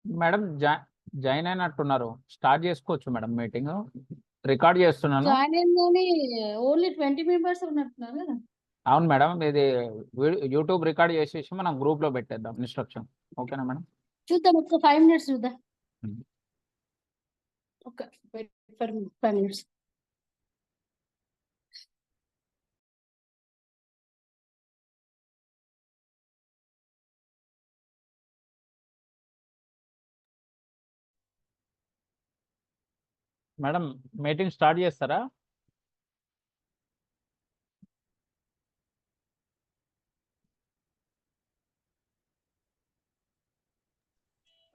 Madam join అయినట్టున్నారు. Start చేసుకోవచ్చు madam meeting. Record చేస్తున్నాను. జాయిన్ అయిందని ఓన్లీ 20 మెంబర్స్ ఉన్నట్టున్నారు కదా. అవును మేడం, ఇది యూట్యూబ్ రికార్డ్ చేసేసి మనం గ్రూప్ లో పెట్టేద్దాం ఇన్స్ట్రక్షన్. ఓకేనా మేడం? చూద్దాం, ఒక 5 minutes చూద్దాం. Hmm. Okay, 5 minutes. Madam meeting start చేస్తారా?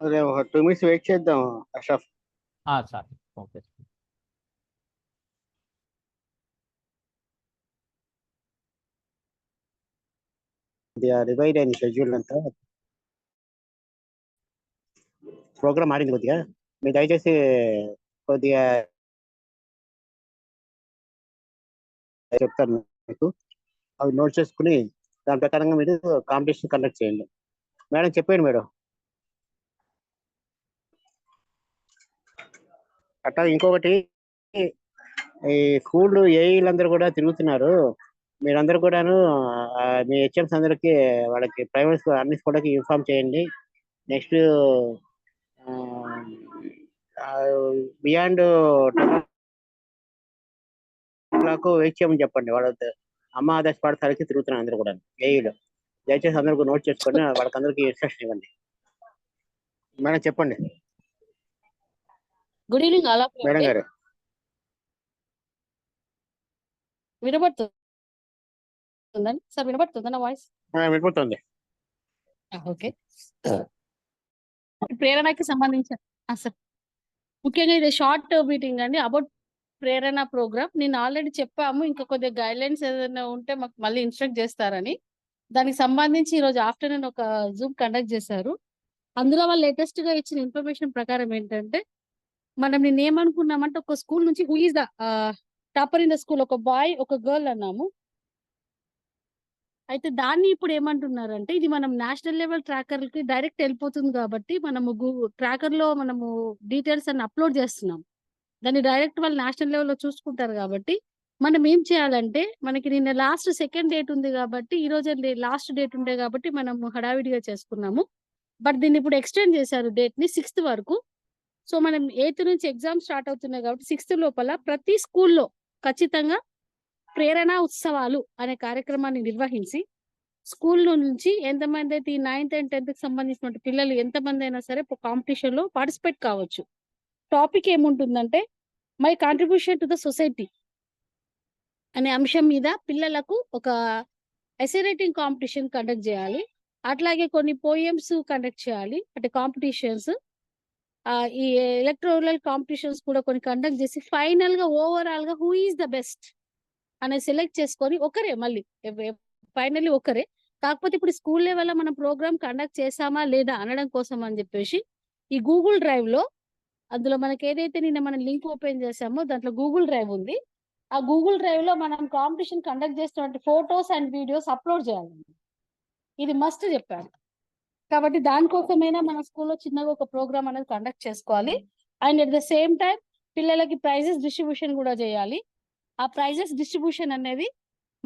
అదే ఒక 2 minutes వెయిట్ చేద్దాం అష్రఫ్. Sir okay. రివైడ్ అయింది షెడ్యూల్ అంతా, ప్రోగ్రామ్ ఆడింది కొద్దిగా. మీరు దయచేసి కొద్దిగా చెప్తాను మీకు, అవి నోట్ చేసుకుని దాని ప్రకారంగా మీరు కాంపిటీషన్ కండక్ట్ చేయండి. మేడం చెప్పండి మేడం. అట్లా ఇంకొకటి, ఈ స్కూల్ ఏఈలందరూ కూడా తిరుగుతున్నారు. మీరందరూ కూడాను మీ హెచ్ఎంస్ అందరికి వాళ్ళకి ప్రైవేట్ స్కూల్ అన్ని స్కూళ్ళకి ఇన్ఫార్మ్ చేయండి. నెక్స్ట్ బియాండ్ 10 వెయిట్ చేయమని చెప్పండి. వాళ్ళ అమ్మ ఆదర్శ పాఠశాలకి తిరుగుతున్నారు అందరూ కూడా ఏఈలు. దయచేసి అందరికి నోట్ చేసుకొని వాళ్ళకందరికి ఇన్స్ట్రక్షన్ ఇవ్వండి. మేడం చెప్పండి. గుడ్ ఈవినింగ్ అలా మేడం గారు. వినబడుతుందండి సార్? వినబడుతుందా నా వాయిస్? వినపడుతుంది. ఓకే, ప్రేరణకి సంబంధించిన సార్ ముఖ్యంగా ఇది షార్ట్ మీటింగ్ అండి అబౌట్ ప్రేరణ ప్రోగ్రామ్. నేను ఆల్రెడీ చెప్పాము, ఇంకా కొద్దిగా గైడ్ లైన్స్ ఏదైనా ఉంటే మాకు మళ్ళీ ఇన్స్ట్రక్ట్ చేస్తారని. దానికి సంబంధించి ఈరోజు ఆఫ్టర్నూన్ ఒక జూమ్ కండక్ట్ చేశారు. అందులో వాళ్ళు లేటెస్ట్ గా ఇచ్చిన ఇన్ఫర్మేషన్ ప్రకారం ఏంటంటే, మనం నేను ఏమనుకున్నామంటే, ఒక స్కూల్ నుంచి who is the topper in the school, ఒక బాయ్ ఒక గర్ల్ అన్నాము. అయితే దాన్ని ఇప్పుడు ఏమంటున్నారంటే, ఇది మనం నేషనల్ లెవెల్ ట్రాకర్ కి డైరెక్ట్ వెళ్ళిపోతుంది కాబట్టి మనము ట్రాకర్ లో మనము డీటెయిల్స్ అన్ని అప్లోడ్ చేస్తున్నాం. దాన్ని డైరెక్ట్ వాళ్ళు నేషనల్ లెవెల్లో చూసుకుంటారు కాబట్టి మనం ఏం చేయాలంటే, మనకి నిన్న లాస్ట్ సెకండ్ డేట్ ఉంది కాబట్టి, ఈ రోజు లాస్ట్ డేట్ ఉండే కాబట్టి మనం హడావిడిగా చేసుకున్నాము. బట్ దీన్ని ఇప్పుడు ఎక్స్టెండ్ చేశారు డేట్ ని 6th వరకు. సో మనం 8th నుంచి ఎగ్జామ్ స్టార్ట్ అవుతున్నాయి కాబట్టి 6th లోపల ప్రతి స్కూల్లో ఖచ్చితంగా ప్రేరణ ఉత్సవాలు అనే కార్యక్రమాన్ని నిర్వహించి, స్కూల్లో నుంచి ఎంతమంది అయితే ఈ 9th and 10th కి సంబంధించిన పిల్లలు ఎంతమంది అయినా సరే కాంపిటీషన్ లో పార్టిసిపేట్ కావచ్చు. టాపిక్ ఏముంటుందంటే, my contribution to the society అనే అంశం మీద పిల్లలకు ఒక ఎస్సే రైటింగ్ కాంపిటీషన్ కండక్ట్ చేయాలి. అట్లాగే కొన్ని పోయమ్స్ కండక్ట్ చేయాలి, అంటే కాంపిటీషన్స్. ఈ ఎలక్ట్రోరల్ కాంపిటీషన్స్ కూడా కొన్ని కండక్ట్ చేసి ఫైనల్ గా ఓవరాల్ గా హూ ఈస్ ద బెస్ట్ అనేది సెలెక్ట్ చేసుకొని ఒకరే మళ్ళీ ఫైనల్లీ ఒకరే. కాకపోతే ఇప్పుడు స్కూల్ లెవెల్ మనం ప్రోగ్రామ్ కండక్ట్ చేసామా లేదా అనడం కోసం అని చెప్పేసి ఈ గూగుల్ డ్రైవ్ లో, అందులో మనకి ఏదైతే నిన్న మనం లింక్ ఓపెన్ చేసామో దాంట్లో గూగుల్ డ్రైవ్ ఉంది. ఆ గూగుల్ డ్రైవ్ లో మనం కాంపిటీషన్ కండక్ట్ చేస్తున్న ఫొటోస్ అండ్ వీడియోస్ అప్లోడ్ చేయాలి. ఇది మస్ట్ చెప్పారు. కాబట్టి దానికోసమైనా మన స్కూల్లో చిన్నగా ఒక ప్రోగ్రామ్ అనేది కండక్ట్ చేసుకోవాలి. And at the same time పిల్లలకి ప్రైజెస్ డిస్ట్రిబ్యూషన్ కూడా చేయాలి. ఆ ప్రైజెస్ డిస్ట్రిబ్యూషన్ అనేది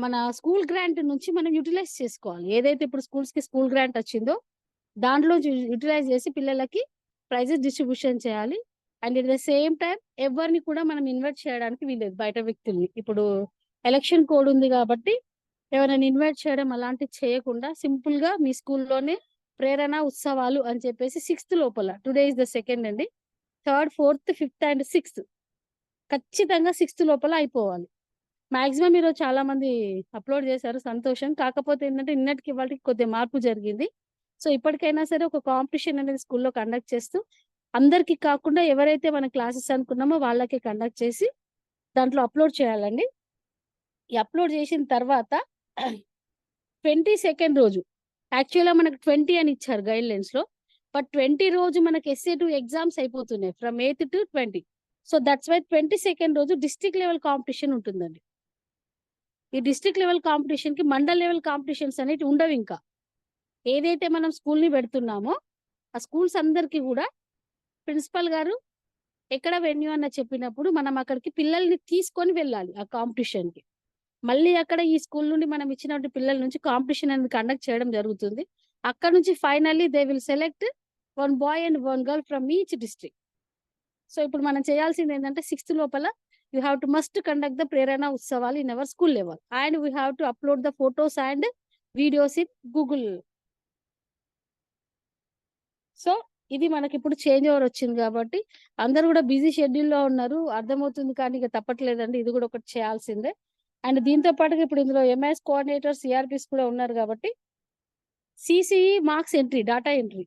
మన స్కూల్ గ్రాంట్ నుంచి మనం యూటిలైజ్ చేసుకోవాలి. ఏదైతే ఇప్పుడు స్కూల్స్ కి స్కూల్ గ్రాంట్ వచ్చిందో దాంట్లో యూటిలైజ్ చేసి పిల్లలకి ప్రైజెస్ డిస్ట్రిబ్యూషన్ చేయాలి. And at the same time ఎవరిని కూడా మనం ఇన్వైట్ చేయడానికి వీలేదు, బయట వ్యక్తుల్ని. ఇప్పుడు ఎలక్షన్ కోడ్ ఉంది కాబట్టి ఎవరైనా ఇన్వైట్ చేయడం అలాంటివి చేయకుండా సింపుల్ గా మీ స్కూల్లోనే ప్రేరణ ఉత్సవాలు అని చెప్పేసి 6th లోపల, టుడే ఇస్ ద 2nd అండి, 3rd, 4th, 5th and 6th ఖచ్చితంగా 6th లోపల అయిపోవాలి. మాక్సిమం ఈరోజు చాలా మంది అప్లోడ్ చేశారు, సంతోషం. కాకపోతే ఏంటంటే నిన్నటికి వాళ్ళకి కొద్దిగా మార్పు జరిగింది. సో ఇప్పటికైనా సరే ఒక కాంపిటీషన్ అనేది స్కూల్లో కండక్ట్ చేస్తూ అందరికి కాకుండా ఎవరైతే మన క్లాసెస్ అనుకున్నామో వాళ్ళకి కండక్ట్ చేసి దాంట్లో అప్లోడ్ చేయాలండి. ఈ అప్లోడ్ చేసిన తర్వాత 22nd రోజు, యాక్చువల్గా మనకు 20 అని ఇచ్చారు గైడ్ లైన్స్ లో, బట్ 20 రోజు మనకి SA2 ఎగ్జామ్స్ అయిపోతున్నాయి from 8th to 20. So that's why 22nd రోజు డిస్ట్రిక్ట్ లెవెల్ కాంపిటీషన్ ఉంటుందండి. ఈ డిస్ట్రిక్ట్ లెవెల్ కాంపిటీషన్ కి మండల్ లెవెల్ కాంపిటీషన్స్ అనేవి ఉండవు. ఇంకా ఏదైతే మనం స్కూల్ ని పెడుతున్నామో ఆ స్కూల్స్ అందరికీ కూడా ప్రిన్సిపల్ గారు ఎక్కడ వెన్యూ అన్న చెప్పినప్పుడు మనం అక్కడికి పిల్లల్ని తీసుకొని వెళ్ళాలి ఆ కాంపిటీషన్ కి. మళ్ళీ అక్కడ ఈ స్కూల్ నుండి మనం ఇచ్చినటువంటి పిల్లల నుంచి కాంపిటీషన్ అనేది కండక్ట్ చేయడం జరుగుతుంది. అక్కడ నుంచి finally they will select 1 boy and 1 girl from each district. So ఇప్పుడు మనం చేయాల్సింది ఏంటంటే 6th లోపల you have to must conduct the Prerana ఉత్సవాలు in our school level and we have to upload the photos and videos in Google. So ఇది మనకి ఇప్పుడు change over వచ్చింది కాబట్టి అందరూ కూడా బిజీ షెడ్యూల్ లో ఉన్నారు, అర్థమవుతుంది, కానీ ఇక తప్పట్లేదండి, ఇది కూడా ఒకటి చేయాల్సిందే. అండ్ దీంతో పాటుగా ఇప్పుడు ఇందులో ఎంఐఎస్ కోఆర్డినేటర్ సిఆర్పిస్ కూడా ఉన్నారు కాబట్టి CCE marks entry, data entry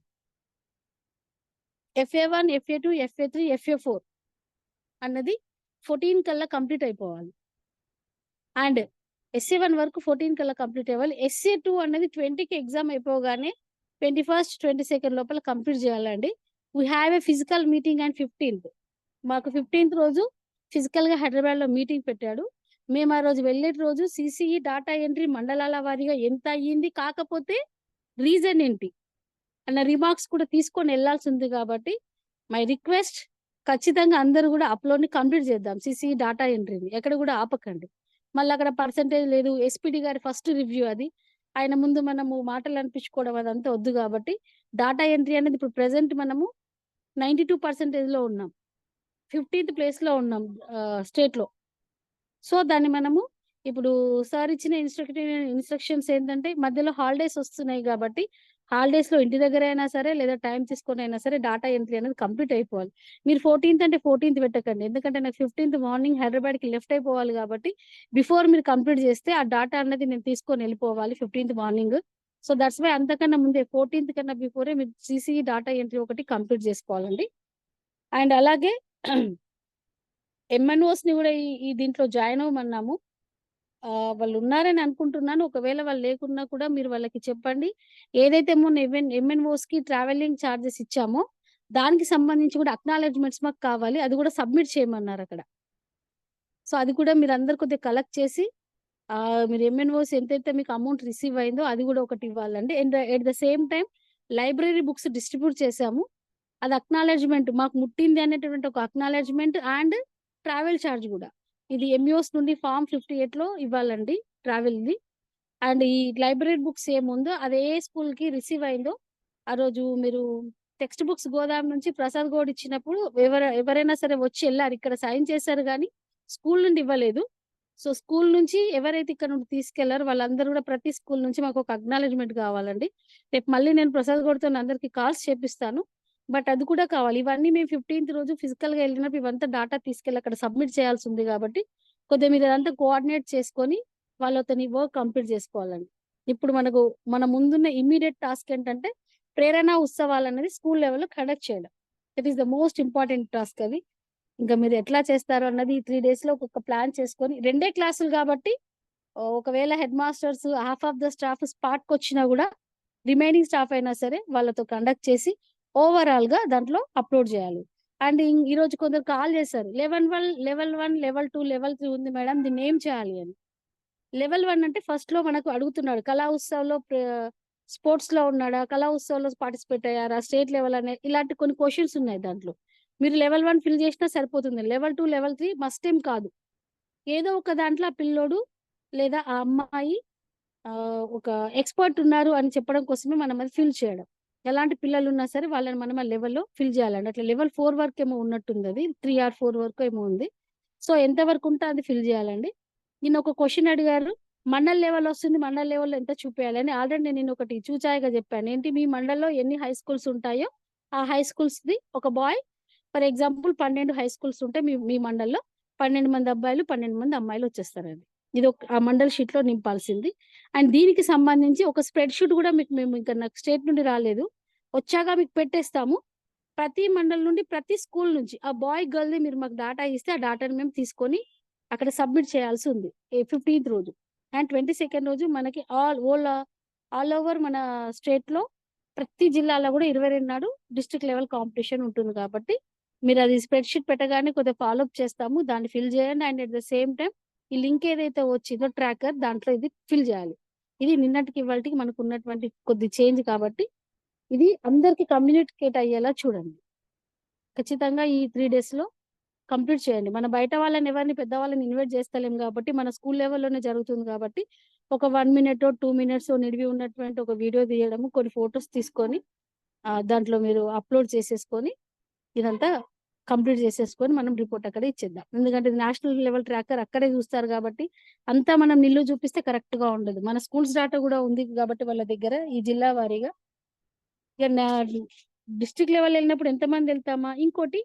FA1, FA2, FA3, FA4 అన్నది 14 కల్లా కంప్లీట్ అయిపోవాలి. అండ్ SA1 వరకు 14 కల్లా కంప్లీట్ అవ్వాలి. SA2 అనేది 20కి ఎగ్జామ్ అయిపోగానే 21st, 22nd లోపల కంప్లీట్ చేయాలండి. We have a physical meeting and 15th. మాకు 15th రోజు ఫిజికల్ గా హైదరాబాద్ లో మీటింగ్ పెట్టాడు. మేము ఆ రోజు వెళ్ళే రోజు సిసిఈ డాటా ఎంట్రీ మండలాల వారీగా ఎంత అయ్యింది, కాకపోతే రీజన్ ఏంటి అన్న రిమార్క్స్ కూడా తీసుకొని వెళ్లాల్సి ఉంది. కాబట్టి మై రిక్వెస్ట్, ఖచ్చితంగా అందరూ కూడా అప్లోడ్ ని కంప్లీట్ చేద్దాం. సిసిఈ డాటా ఎంట్రీని ఎక్కడ కూడా ఆపకండి. మళ్ళీ అక్కడ పర్సంటేజ్ లేదు, ఎస్పీడి గారి ఫస్ట్ రివ్యూ అది, ఆయన ముందు మనము మాటలు అనిపించుకోవడం అదంతా వద్దు. కాబట్టి డాటా ఎంట్రీ అనేది ఇప్పుడు ప్రెసెంట్ మనము 92% లో ఉన్నాం, 15th ప్లేస్ లో ఉన్నాం స్టేట్ లో. సో దాన్ని మనము ఇప్పుడు సార్ ఇచ్చిన ఇన్స్ట్రక్షన్స్ ఏంటంటే మధ్యలో హాలిడేస్ వస్తున్నాయి కాబట్టి హాలిడేస్ లో ఇంటి దగ్గర అయినా సరే లేదా టైం తీసుకొని అయినా సరే డాటా ఎంట్రీ అనేది కంప్లీట్ అయిపోవాలి. మీరు 14th అంటే 14th పెట్టకండి, ఎందుకంటే నాకు 15th మార్నింగ్ హైదరాబాద్ కి లెఫ్ట్ అయిపోవాలి కాబట్టి బిఫోర్ మీరు కంప్లీట్ చేస్తే ఆ డాటా అనేది నేను తీసుకొని వెళ్ళిపోవాలి 15th morning. So that's why అంతకన్నా ముందే 14th కన్నా బిఫోరే మీరు సిసిఈ డాటా ఎంట్రీ ఒకటి కంప్లీట్ చేసుకోవాలండి. అండ్ అలాగే MNOs ని కూడా ఈ దీంట్లో జాయిన్ అవ్వమన్నాము. వాళ్ళు ఉన్నారని అనుకుంటున్నాను, ఒకవేళ వాళ్ళు లేకున్నా కూడా మీరు వాళ్ళకి చెప్పండి. ఏదైతే మొన్న MNOs కి ట్రావెలింగ్ ఛార్జెస్ ఇచ్చామో దానికి సంబంధించి కూడా అక్నాలెడ్జ్మెంట్స్ మాకు కావాలి, అది కూడా సబ్మిట్ చేయమన్నారు అక్కడ. సో అది కూడా మీరు అందరు కొద్దిగా కలెక్ట్ చేసి మీరు MNOs ఎంతైతే మీకు అమౌంట్ రిసీవ్ అయిందో అది కూడా ఒకటి ఇవ్వాలండి. And at the same time library books distribute చేశాము, అది అక్నాలెడ్జ్మెంట్ మాకు ముట్టింది అనేటువంటి ఒక అక్నాలెడ్జ్మెంట్ అండ్ ట్రావెల్ ఛార్జ్ కూడా ఇది MUS నుండి ఫామ్ 58 లో ఇవ్వాలండి ట్రావెల్ది. అండ్ ఈ లైబ్రరీ బుక్స్ ఏముందో అదే స్కూల్ కి రిసీవ్ అయిందో ఆ రోజు మీరు టెక్స్ట్ బుక్స్ గోదాం నుంచి ప్రసాద్ గౌడ్ ఇచ్చినప్పుడు ఎవరైనా సరే వచ్చి వెళ్ళారు, ఇక్కడ సైన్ చేశారు కానీ స్కూల్ నుండి ఇవ్వలేదు. సో స్కూల్ నుంచి ఎవరైతే ఇక్కడ నుండి తీసుకెళ్లారో వాళ్ళందరూ కూడా ప్రతి స్కూల్ నుంచి మాకు ఒక అక్నాలెడ్జ్మెంట్ కావాలండి. రేపు మళ్ళీ నేను ప్రసాద్ గౌడ్తో అందరికి కాల్స్ చేపిస్తాను, బట్ అది కూడా కావాలి. ఇవన్నీ మేము 15th రోజు ఫిజికల్ గా వెళ్ళినప్పుడు ఇవంతా డాటా తీసుకెళ్ళి అక్కడ సబ్మిట్ చేయాల్సి ఉంది కాబట్టి కొద్దిగా మీరు అదంతా కోఆర్డినేట్ చేసుకొని వాళ్ళతో వర్క్ కంప్లీట్ చేసుకోవాలండి. ఇప్పుడు మన ముందున్న ఇమ్మీడియట్ టాస్క్ ఏంటంటే ప్రేరణ ఉత్సవాలు అనేది స్కూల్ లెవెల్లో కండక్ట్ చేయడం. That is the most important task అది. ఇంకా మీరు ఎట్లా చేస్తారు అన్నది ఈ 3 days లో ఒక్కొక్క ప్లాన్ చేసుకొని, 2 క్లాసులు కాబట్టి ఒకవేళ head masters half of the staff స్పాట్కి వచ్చినా కూడా రిమైనింగ్ స్టాఫ్ అయినా సరే వాళ్ళతో కండక్ట్ చేసి ఓవరాల్ గా దాంట్లో అప్లోడ్ చేయాలి. అండ్ ఈ రోజు కొందరు కాల్ చేశారు, లెవెల్ 1, లెవెల్ 2, లెవెల్ 3 ఉంది మేడం, దీన్ని ఏం చేయాలి అని. లెవెల్ 1 అంటే ఫస్ట్ లో మనకు అడుగుతున్నాడు, కళా ఉత్సవంలో స్పోర్ట్స్ లో ఉన్నాడా, కళా ఉత్సవంలో పార్టిసిపేట్ అయ్యారా, స్టేట్ లెవెల్ అనే ఇలాంటి కొన్ని క్వశ్చన్స్ ఉన్నాయి దాంట్లో. మీరు లెవెల్ 1 ఫిల్ చేసినా సరిపోతుంది, లెవెల్ 2, లెవెల్ 3 మస్ట్ ఏం కాదు. ఏదో ఒక దాంట్లో ఆ పిల్లోడు లేదా ఆ అమ్మాయి ఒక ఎక్స్పర్ట్ ఉన్నారు అని చెప్పడం కోసమే మనం అది ఫిల్ చేయడం. ఎలాంటి పిల్లలు ఉన్నా సరే వాళ్ళని మనం ఆ లెవెల్లో ఫిల్ చేయాలండి. అట్లా లెవెల్ 4 వరకు ఏమో ఉన్నట్టుంది, అది 3 or 4 వరకు ఏమో ఉంది. సో ఎంత వరకు ఉంటే అది ఫిల్ చేయాలండి. నిన్న ఒక క్వశ్చన్ అడిగారు, మండల్ లెవెల్ వస్తుంది, మండల్ లెవెల్లో ఎంత చూపించాలని. ఆల్రెడీ నేను ఒకటి చూచాయిగా చెప్పాను, ఏంటి మీ మండల్లో ఎన్ని హై స్కూల్స్ ఉంటాయో ఆ హై స్కూల్స్ ది ఒక boy, for example 12 high schools ఉంటే మీ మండల్లో 12 మంది అబ్బాయిలు 12 మంది అమ్మాయిలు వచ్చేస్తారండి. ఇది ఒక ఆ మండల్ షీట్ లో నింపాల్సింది. అండ్ దీనికి సంబంధించి ఒక స్ప్రెడ్ షీట్ కూడా మేము ఇంకా నాకు స్టేట్ నుండి రాలేదు, వచ్చాక మీకు పెట్టేస్తాము. ప్రతి మండల్ నుండి ప్రతి స్కూల్ నుంచి ఆ బాయ్ గర్ల్ ది మీరు మాకు డాటా ఇస్తే ఆ డాటాని మేము తీసుకొని అక్కడ సబ్మిట్ చేయాల్సి ఉంది 15th రోజు. అండ్ 22nd రోజు మనకి ఆల్ ఓవర్ మన స్టేట్ లో ప్రతి జిల్లాలో కూడా 22 నాడు డిస్ట్రిక్ట్ లెవెల్ కాంపిటీషన్ ఉంటుంది. కాబట్టి మీరు అది స్ప్రెడ్ షీట్ పెట్టగానే కొద్దిగా ఫాలోఅప్ చేస్తాము, దాన్ని ఫిల్ చేయండి. And at the same time ఈ లింక్ ఏదైతే వచ్చిందో ట్రాకర్, దాంట్లో ఇది ఫిల్ చేయాలి. ఇది నిన్నటికి ఇవాళకి మనకు ఉన్నటువంటి కొద్ది చేంజ్ కాబట్టి ఇది అందరికి కమ్యూనికేట్ అయ్యేలా చూడండి. ఖచ్చితంగా ఈ 3 days లో కంప్లీట్ చేయండి. మన బయట వాళ్ళని ఎవరిని పెద్దవాళ్ళని ఇన్వైట్ చేస్తలేం కాబట్టి మన స్కూల్ లెవెల్లోనే జరుగుతుంది కాబట్టి ఒక 1 minute 2 minutes నిడివి ఉన్నటువంటి ఒక వీడియో తీయడము, కొన్ని ఫొటోస్ తీసుకొని దాంట్లో మీరు అప్లోడ్ చేసేసుకొని ఇదంతా కంప్లీట్ చేసేసుకొని మనం రిపోర్ట్ అక్కడే ఇచ్చేద్దాం. ఎందుకంటే నేషనల్ లెవెల్ ట్రాకర్ అక్కడే చూస్తారు కాబట్టి అంతా మనం నిల్లు చూపిస్తే కరెక్ట్ గా ఉండదు. మన స్కూల్స్ డాటా కూడా ఉంది కాబట్టి వాళ్ళ దగ్గర ఈ జిల్లా వారీగా డిస్ట్రిక్ట్ లెవెల్ వెళ్ళినప్పుడు ఎంతమంది వెళ్తామా, ఇంకోటి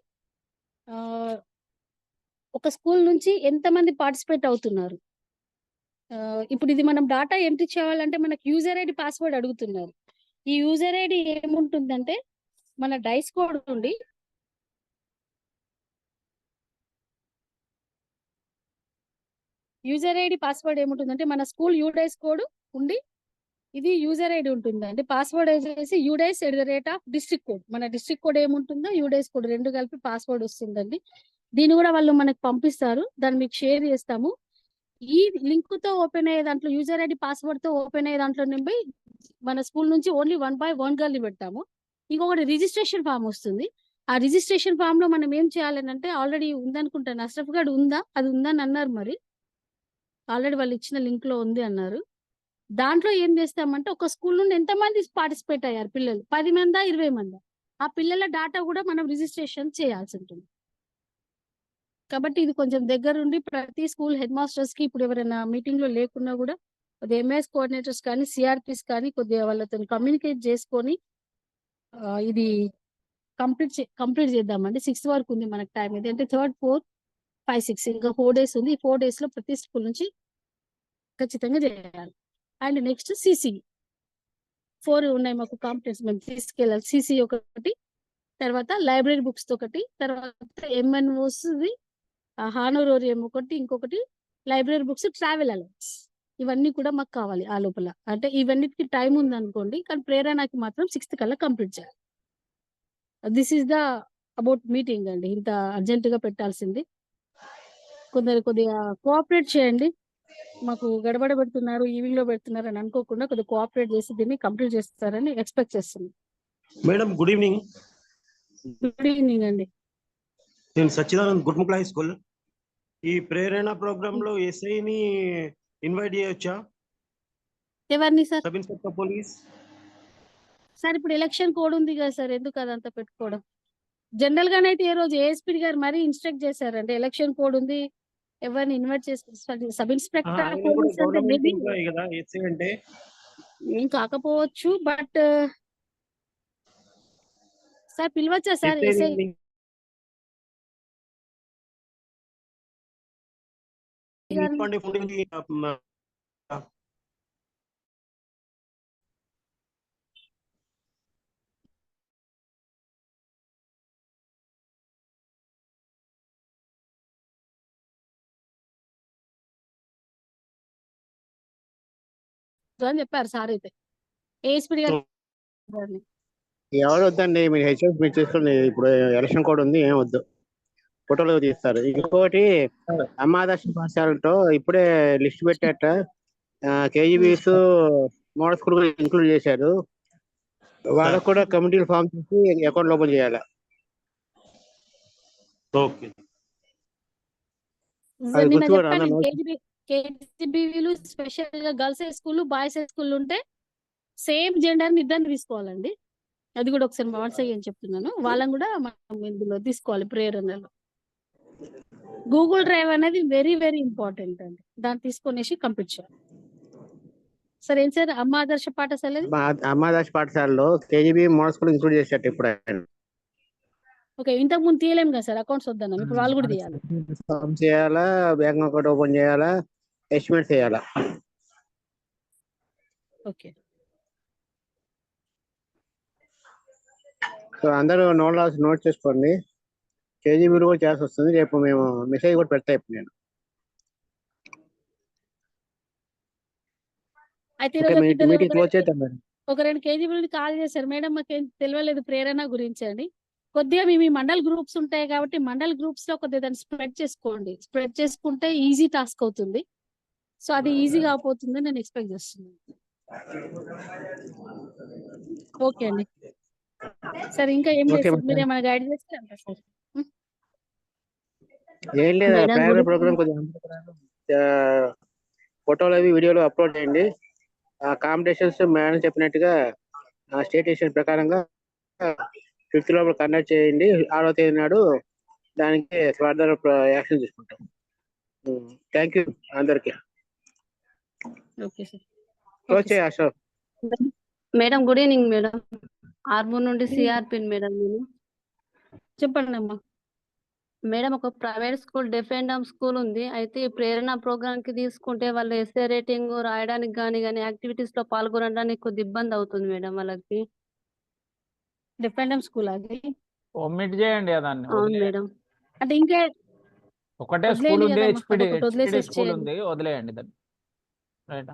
ఒక స్కూల్ నుంచి ఎంతమంది పార్టిసిపేట్ అవుతున్నారు. ఇప్పుడు ఇది మనం డాటా ఎంట్రీ చేయాలంటే మనకు యూజర్ ఐడి పాస్వర్డ్ అడుగుతున్నారు. ఈ యూజర్ ఐడి ఏముంటుందంటే మన డైస్ కోడ్ నుండి యూజర్ ఐడి పాస్వర్డ్ ఏముంటుందంటే మన స్కూల్ యూడైస్ కోడ్ ఉండి ఇది యూజర్ ఐడి ఉంటుంది. అంటే పాస్వర్డ్ వచ్చేసి యూడైస్ @డిస్ట్రిక్ట్ కోడ్. మన డిస్ట్రిక్ట్ కోడ్ ఏముంటుందో యూడైస్ కోడ్ రెండు కలిపి పాస్వర్డ్ వస్తుందండి. దీన్ని కూడా వాళ్ళు మనకు పంపిస్తారు, దాన్ని మీకు షేర్ చేస్తాము. ఈ లింక్ తో ఓపెన్ అయ్యే దాంట్లో యూజర్ ఐడి పాస్వర్డ్ తో ఓపెన్ అయ్యే దాంట్లో నింపి మన స్కూల్ నుంచి ఓన్లీ 1 by 1 గర్ల్ పెడతాము. ఇంకొకటి రిజిస్ట్రేషన్ ఫామ్ వస్తుంది. ఆ రిజిస్ట్రేషన్ ఫామ్ లో మనం ఏం చేయాలని అంటే ఆల్రెడీ ఉందనుకుంటాను, అష్రఫ్ గడ్ ఉందా, అది ఉందని అన్నారు. మరి ఆల్రెడీ వాళ్ళు ఇచ్చిన లింక్ లో ఉంది అన్నారు. దాంట్లో ఏం చేస్తామంటే ఒక స్కూల్ నుండి ఎంతమంది పార్టిసిపేట్ అయ్యారు పిల్లలు, 10 మందా 20 మందా, ఆ పిల్లల డాటా కూడా మనం రిజిస్ట్రేషన్ చేయాల్సి ఉంటుంది. కాబట్టి ఇది కొంచెం దగ్గరుండి ప్రతి స్కూల్ హెడ్ మాస్టర్స్ కి ఇప్పుడు ఎవరైనా మీటింగ్ లో లేకున్నా కూడా కొద్దిగా ఎంఎస్ కోఆర్డినేటర్స్ కానీ సిఆర్పిస్ కానీ కొద్దిగా వాళ్ళతో కమ్యూనికేట్ చేసుకొని ఇది కంప్లీట్ చేద్దామండి. 6 వరకు ఉంది మనకు టైం. ఇది అంటే 3rd 4th 5 6 ఇంకా 4 days ఉంది. ఈ 4 days లో ప్రతి స్కూల్ నుంచి ఖచ్చితంగా చేయాలి. అండ్ నెక్స్ట్ సిసి 4 ఉన్నాయి మాకు కాంపిటెన్స్, మేము తీసుకెళ్ళాలి. సిసి ఒకటి, తర్వాత లైబ్రరీ బుక్స్ ఒకటి, తర్వాత ఎంఎన్ఓస్ హానోరోరియం ఒకటి, ఇంకొకటి లైబ్రరీ బుక్స్, ట్రావెల్ అలవెన్స్. ఇవన్నీ కూడా మాకు కావాలి ఆ లోపల. అంటే ఇవన్నిటికి టైం ఉంది అనుకోండి, కానీ ప్రేరణకి మాత్రం 6th కల్లా కంప్లీట్ చేయాలి. This is the about meeting అండి. ఇంత అర్జెంట్ గా పెట్టాల్సింది. కొందరు కొద్దిగా కోఆపరేట్ చేయండి. మాకు గడబడ పెడుతున్నారు, ఈవినింగ్ లో పెడుతున్నారు అని అనుకోకుండా కొద్దిగా కోఆపరేట్ చేసి దీన్ని కంప్లీట్ చేస్తారని ఎక్స్పెక్ట్ చేస్తున్నాం. Madam good evening. Good evening అండి. నేను సచ్చిదానంద్ గుర్ముక్ల హై స్కూల్. ఈ ప్రేరణ ప్రోగ్రామ్ లో ఎస్ఐని ఇన్వైట్ చేయొచ్చా? ఎవరిని sir? Sub inspector police sir ఇప్పుడు ఎలక్షన్ కోడ్ ఉంది కదా సార్, ఎందుకు అదంతా పెట్టుకోవడం? జనరల్ గానైతే ఏ రోజు ఏఎస్పీ గారు మరీ ఇన్స్ట్రక్ట్ చేశారండి, ఎలక్షన్ కోడ్ ఉంది ఎవరిని ఇన్వైట్ చేస్తారు. సబ్ ఇన్స్పెక్టర్ పోలీస్ అంటే మేబీ కదా ఎస్ఐ అంటే ఏం కాకపోవచ్చు, బట్ సార్ పిలవచ్చా సార్ ఎస్ఐ? అని చెప్పారు సార్. అయితే ఏఎస్పీ గారు ఎవరు వద్దండి, మీరు హెచ్ఎస్ మీరు చేసుకోండి. ఇప్పుడు ఎలక్షన్ కోడ్ ఉంది, ఏం వద్దు, ఫోటోలు తీస్తారు. ఇంకోటి అమ్మాదర్శ పాఠశాలతో ఇప్పుడే లిస్ట్ పెట్టాట, కేజీబీస్ మోడల్ స్కూల్ కూడా ఇంక్లూడ్ చేశారు. వాళ్ళకు కూడా కమిటీలు ఫామ్ చేసి అకౌంట్ ఓపెన్ చేయాలి. నిన్న చెప్పాను, కేజీబీలు స్పెషల్ గా girls high school boys high school ఉంటే సేమ్ జెండర్ ని ఇద్దరిని తీసుకోవాలండి. అది కూడా ఒకసారి వాట్సాప్ అని చెప్తున్నాను. వాళ్ళని కూడా మనం ఇందులో తీసుకోవాలి ప్రేరణలో. గూగుల్ డ్రైవ్ అనేది వెరీ వెరీ ఇంపార్టెంట్ అండి, దాన్ని తీసుకొనేసి కంప్లీట్ చేయాలి. సార్ ఏం సార్ అమ్మ ఆదర్శ పాఠశాల? అమ్మాదర్శ పాఠశాలలో కేజీబీ మోడల్ స్కూల్ ఇంక్లూడ్ చేసేట ఇప్పుడు. ఓకే, ఇంతకు ముందు తీయలేము కదా సార్, అకౌంట్స్ వద్దన్నాం, ఇప్పుడు వాళ్ళు కూడా తీయాలి. ఫామ్ చేయాలా, బ్యాంక్ అకౌంట్ ఓపెన్ చేయాలా, ఎస్టిమేట్ చేయాలా. ఓకే, సో అందరూ నోట్ చేసుకోండి. కేజీబీలు కూడా చేయాల్సి వస్తుంది. రేపు మేము మెసేజ్ కూడా పెడతా. ఇప్పుడు నేను అయితే ఒక 2 కేజీబీలు కాల్ చేశారు, మేడం మాకేం తెలియలేదు ప్రేరణ గురించి అని. కొద్దిగా మీ మండల్ గ్రూప్స్ ఉంటాయి కాబట్టి మండల్ గ్రూప్స్ లో కొద్దిగా దాన్ని స్ప్రెడ్ చేసుకోండి. స్ప్రెడ్ చేసుకుంటే ఈజీ టాస్క్ అవుతుంది. సో అది ఈజీగా అయిపోతుంది నేను ఎక్స్పెక్ట్ చేస్తున్నాను. ఓకే అండి. సార్ ఇంకా ఏం లేదు ఓకే సార్, మీరు ఏమైనా గైడ్ చేస్తే అంతే సార్. ఏం లేదు మేడం, ప్రేరణ గుడ్ ప్రోగ్రామ్ కొద్దిగా ఫోటోలు అవి వీడియోలు అప్లోడ్ చేయండి. ఆ కాంపిటీషన్స్ మేడం చెప్పినట్టుగా స్టేట్ ఏషియన్ ప్రకారంగా 5th లోపల కండక్ట్ చేయండి. 6వ తేదీ నాడు దానికి ఫర్దర్ యాక్షన్ తీసుకుంటాం. థ్యాంక్ యూ అందరికి. Okay sir. క్లోజ్ ఓకే చేయి sir. Ashok. Madam, good evening madam. Armoor నుండి సిఆర్పి మేడం నేను. చెప్పండి అమ్మా. మేడం, ఒక private school deaf and dumb school ఉంది. అయితే ఈ ప్రేరణ ప్రోగ్రామ్ కి తీసుకుంటే వాళ్ళు ఎస్ఏ రేటింగ్ రాయడానికి కానీ యాక్టివిటీస్ లో పాల్గొనడానికి కొద్ది ఇబ్బంది అవుతుంది మేడం వాళ్ళకి. డిపెండెంట్ స్కూల్ అది. ఒమిట్ చేయండి దాన్ని. అవును వదిలేయండి. మేడం. అంటే ఇంకా ఒకటే స్కూల్ వదిలేయండి ఉంది, కదమ్మా, హెచ్పిడి అదొకటి వదిలేసేసి స్కూల్ చేయండి. ఉంది, వదిలేయండి దాన్ని. రైట్.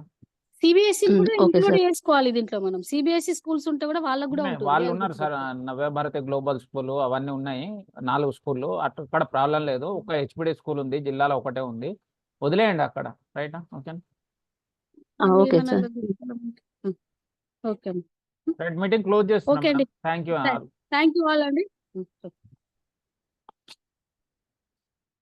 సిబిఎస్ఈ కూడా ఓకే ఇంక్లూడ్ సార్. చేసుకోవాలి దీంట్లో. మనం సిబిఎస్ఈ స్కూల్స్ ఉంటే కూడా వాళ్ళకు కూడా ఉంటుంది వాళ్ళు అని ఉన్నారు సార్, గుర్తుపెట్టుకోండి. నవ్యభారతి గ్లోబల్ స్కూల్ అవన్నీ ఉన్నాయి, 4 స్కూళ్ళు. అక్కడ ప్రాబ్లం లేదు. ఒక హెచ్పిడి స్కూల్ ఉంది, జిల్లాలో ఒకటే ఉంది, వదిలేయండి అక్కడ. రైట్. ఓకే ఓకే ఏమన్నా sir. Okay right. Meeting close చేస్తున్నాం. ఓకే అండి. Thank you. Thank you all అండి.